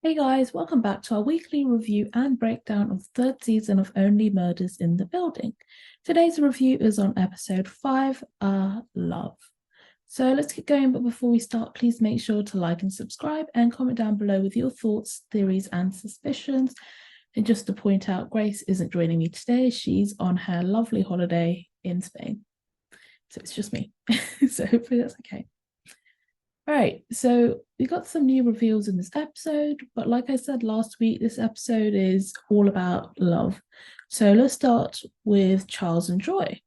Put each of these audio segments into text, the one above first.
Hey guys, welcome back to our weekly review and breakdown of the third season of Only Murders in the Building. Today's review is on episode 5, Love. So let's get going, but before we start, please make sure to like and subscribe and comment down below with your thoughts, theories, and suspicions. And just to point out, Grace isn't joining me today. She's on her lovely holiday in Spain. So it's just me. So hopefully that's okay. All right, so we got some new reveals in this episode, but like I said last week, this episode is all about love. So let's start with Charles and Joy.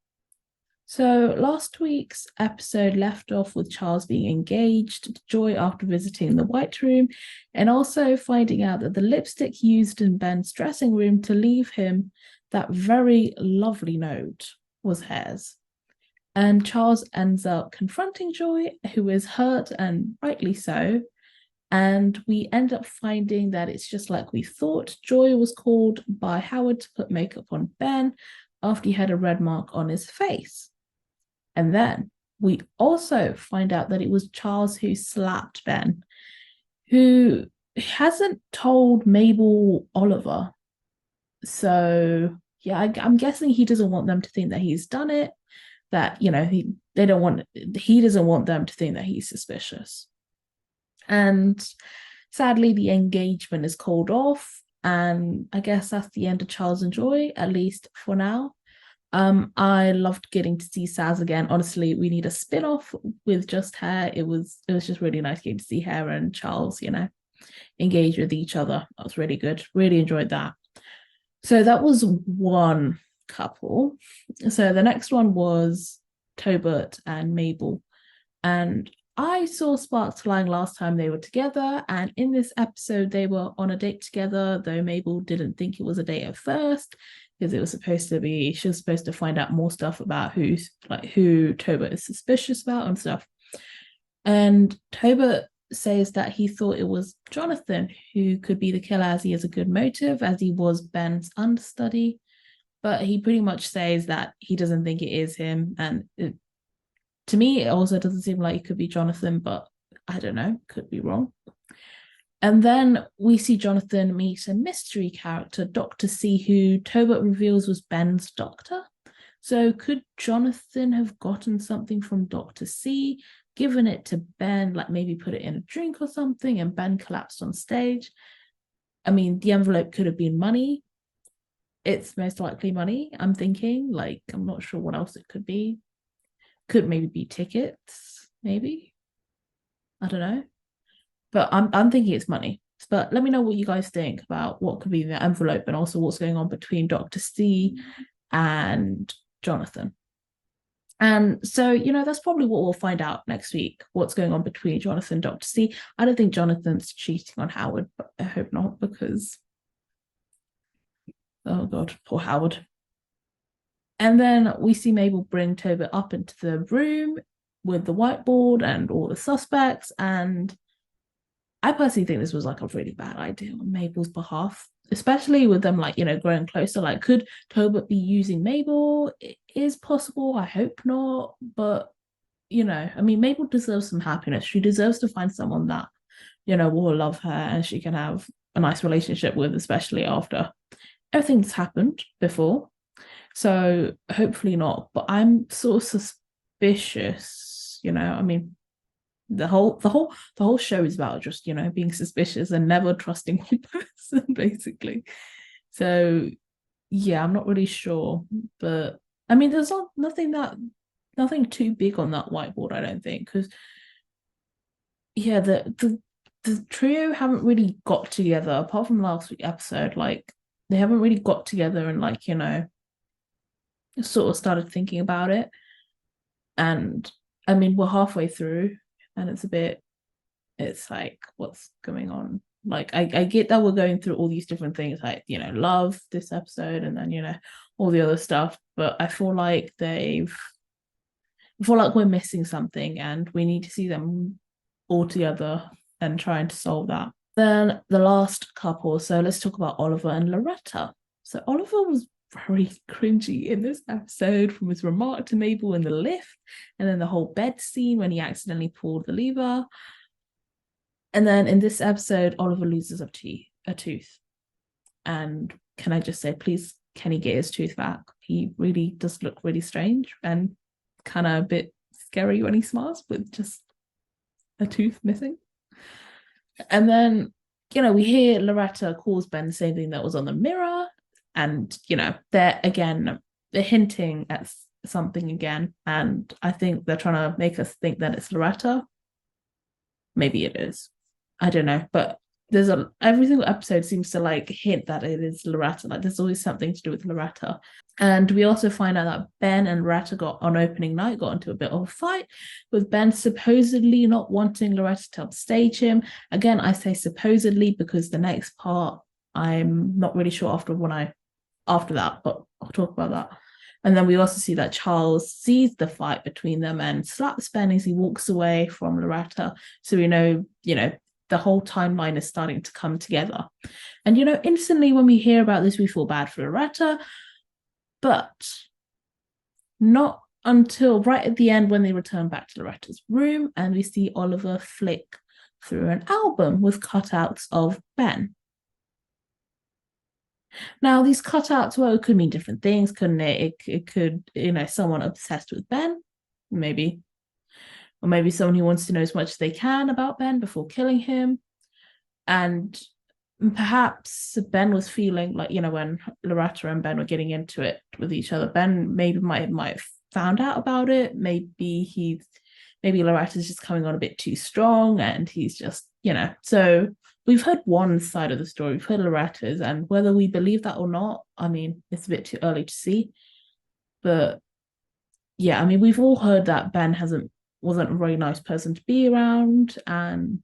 So last week's episode left off with Charles being engaged to Joy after visiting the White Room and also finding out that the lipstick used in Ben's dressing room to leave him that very lovely note was hers. And Charles ends up confronting Joy, who is hurt and rightly so. And we end up finding that it's just like we thought. Joy was called by Howard to put makeup on Ben after he had a red mark on his face. And then we also find out that it was Charles who slapped Ben, who hasn't told Mabel Oliver. So, yeah, I'm guessing he doesn't want them to think that he's done it. That he doesn't want them to think that he's suspicious. And sadly the engagement is called off, and I guess that's the end of Charles and Joy, at least for now. I loved getting to see Saz again. Honestly, we need a spin-off with just her. It was just really nice getting to see her and Charles engage with each other. That was really good, really enjoyed that. So that was one couple. So the next one was Tobert and Mabel. And I saw sparks flying last time they were together. And in this episode, they were on a date together, though Mabel didn't think it was a date at first, because she was supposed to find out more stuff about who Tobert is suspicious about and stuff. And Tobert says that he thought it was Jonathan who could be the killer, as he has a good motive, as he was Ben's understudy. But he pretty much says that he doesn't think it is him. And to me, it also doesn't seem like it could be Jonathan, but I don't know, could be wrong. And then we see Jonathan meet a mystery character, Dr. C, who Tobert reveals was Ben's doctor. So could Jonathan have gotten something from Dr. C, given it to Ben, like maybe put it in a drink or something, and Ben collapsed on stage? I mean, the envelope could have been money. It's most likely money, I'm thinking. Like, I'm not sure what else it could be. Could maybe be tickets, maybe. I don't know. But I'm thinking it's money. But let me know what you guys think about what could be in the envelope and also what's going on between Dr. C and Jonathan. And so, that's probably what we'll find out next week, what's going on between Jonathan and Dr. C. I don't think Jonathan's cheating on Howard, but I hope not, because oh God, poor Howard. And then we see Mabel bring Tobert up into the room with the whiteboard and all the suspects. And I personally think this was like a really bad idea on Mabel's behalf, especially with them growing closer. Like, could Tobert be using Mabel? It is possible. I hope not. But, I mean, Mabel deserves some happiness. She deserves to find someone that, will love her and she can have a nice relationship with, especially after everything's happened before. So hopefully not, but I'm sort of suspicious, I mean, the whole show is about just, being suspicious and never trusting one person, basically. So yeah, I'm not really sure. But I mean, there's nothing too big on that whiteboard, I don't think, because yeah, the trio haven't really got together apart from last week's episode. Like, they haven't really got together and sort of started thinking about it. And I mean, we're halfway through and it's like, what's going on? Like, I get that we're going through all these different things, like, love this episode and then, all the other stuff. But I feel like we're missing something and we need to see them all together and trying to solve that. Then the last couple. So let's talk about Oliver and Loretta. So Oliver was very cringy in this episode, from his remark to Mabel in the lift, and then the whole bed scene when he accidentally pulled the lever. And then in this episode, Oliver loses a tooth. And can I just say, please, can he get his tooth back? He really does look really strange and kind of a bit scary when he smiles with just a tooth missing. And then, we hear Loretta calls Ben the same thing that was on the mirror. And, they're hinting at something again. And I think they're trying to make us think that it's Loretta. Maybe it is. I don't know. But every single episode seems to like hint that it is Loretta. Like there's always something to do with Loretta. And we also find out that Ben and Loretta got into a bit of a fight, with Ben supposedly not wanting Loretta to upstage him. Again, I say supposedly because the next part I'm not really sure after that, but I'll talk about that. And then we also see that Charles sees the fight between them and slaps Ben as he walks away from Loretta. So we know, the whole timeline is starting to come together. And, instantly when we hear about this, we feel bad for Loretta, but not until right at the end when they return back to Loretta's room and we see Oliver flick through an album with cutouts of Ben. Now, these cutouts, well, it could mean different things, couldn't it? It could, someone obsessed with Ben, maybe. Or maybe someone who wants to know as much as they can about Ben before killing him. And perhaps Ben was feeling like, when Loretta and Ben were getting into it with each other, Ben maybe might have found out about it. Maybe Loretta's just coming on a bit too strong and he's just, So we've heard one side of the story. We've heard Loretta's, and whether we believe that or not, I mean, it's a bit too early to see. But yeah, I mean, we've all heard that Ben wasn't a very nice person to be around, and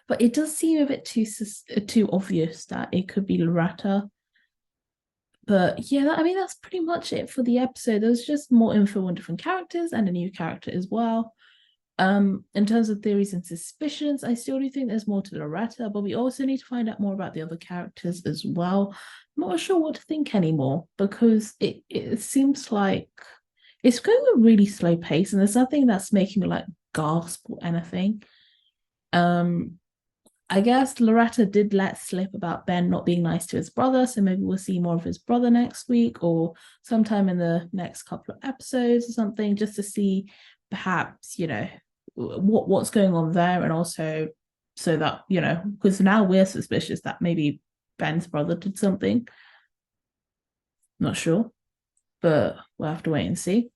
but it does seem a bit too obvious that it could be Loretta. But yeah, that's pretty much it for the episode. There's just more info on different characters and a new character as well. In terms of theories and suspicions, I still do think there's more to Loretta, but we also need to find out more about the other characters as well. I'm not sure what to think anymore because it seems like it's going at a really slow pace and there's nothing that's making me like gasp or anything. I guess Loretta did let slip about Ben not being nice to his brother, so maybe we'll see more of his brother next week or sometime in the next couple of episodes or something, just to see perhaps, what's going on there, and also so that, because now we're suspicious that maybe Ben's brother did something. Not sure, but we'll have to wait and see.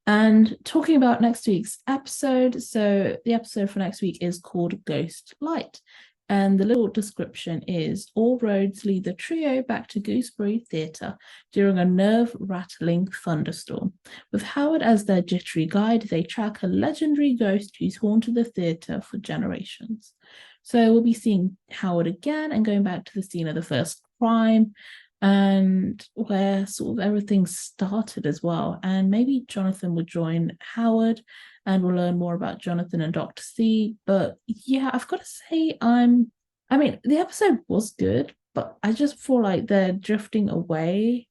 And talking about next week's episode, so the episode for next week is called Ghost Light. And the little description is, all roads lead the trio back to Gooseberry Theatre during a nerve-rattling thunderstorm. With Howard as their jittery guide, they track a legendary ghost who's haunted the theatre for generations. So we'll be seeing Howard again and going back to the scene of the first crime and where sort of everything started as well. And maybe Jonathan would join Howard and we'll learn more about Jonathan and Dr. C. But yeah, I've got to say, the episode was good, but I just feel like they're drifting away.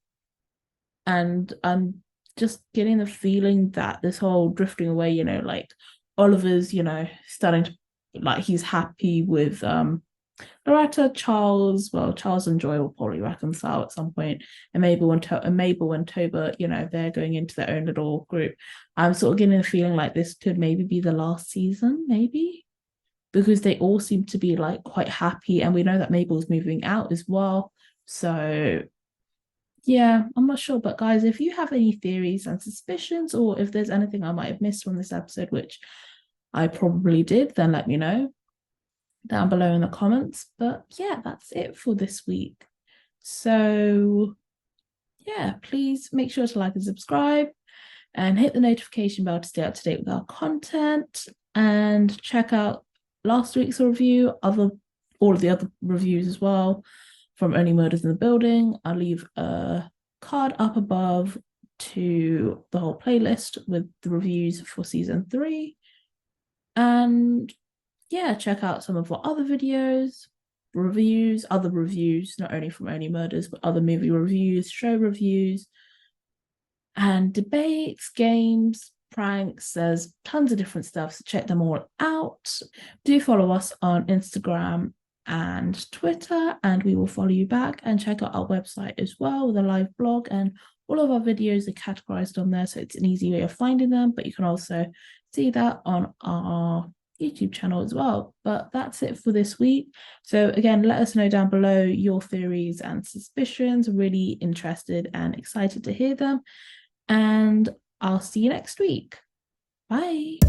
And I'm just getting the feeling that this whole drifting away, like Oliver's, starting to, like, he's happy with Loretta, Charles and Joy will probably reconcile at some point, and Mabel and Tobert, they're going into their own little group. I'm sort of getting a feeling like this could maybe be the last season, maybe, because they all seem to be like quite happy, and we know that Mabel's moving out as well. So yeah, I'm not sure, but guys, if you have any theories and suspicions, or if there's anything I might have missed from this episode, which I probably did, then let me know down below in the comments. But yeah, that's it for this week. So yeah, please make sure to like and subscribe and hit the notification bell to stay up to date with our content, and check out last week's review, all of the other reviews as well from Only Murders in the Building. I'll leave a card up above to the whole playlist with the reviews for season 3. And yeah, check out some of our other other reviews, not only from Only Murders, but other movie reviews, show reviews, and debates, games, pranks, there's tons of different stuff, so check them all out. Do follow us on Instagram and Twitter, and we will follow you back, and check out our website as well with a live blog, and all of our videos are categorized on there, so it's an easy way of finding them, but you can also see that on our YouTube channel as well. But that's it for this week. So again, let us know down below your theories and suspicions. Really interested and excited to hear them, and I'll see you next week. Bye.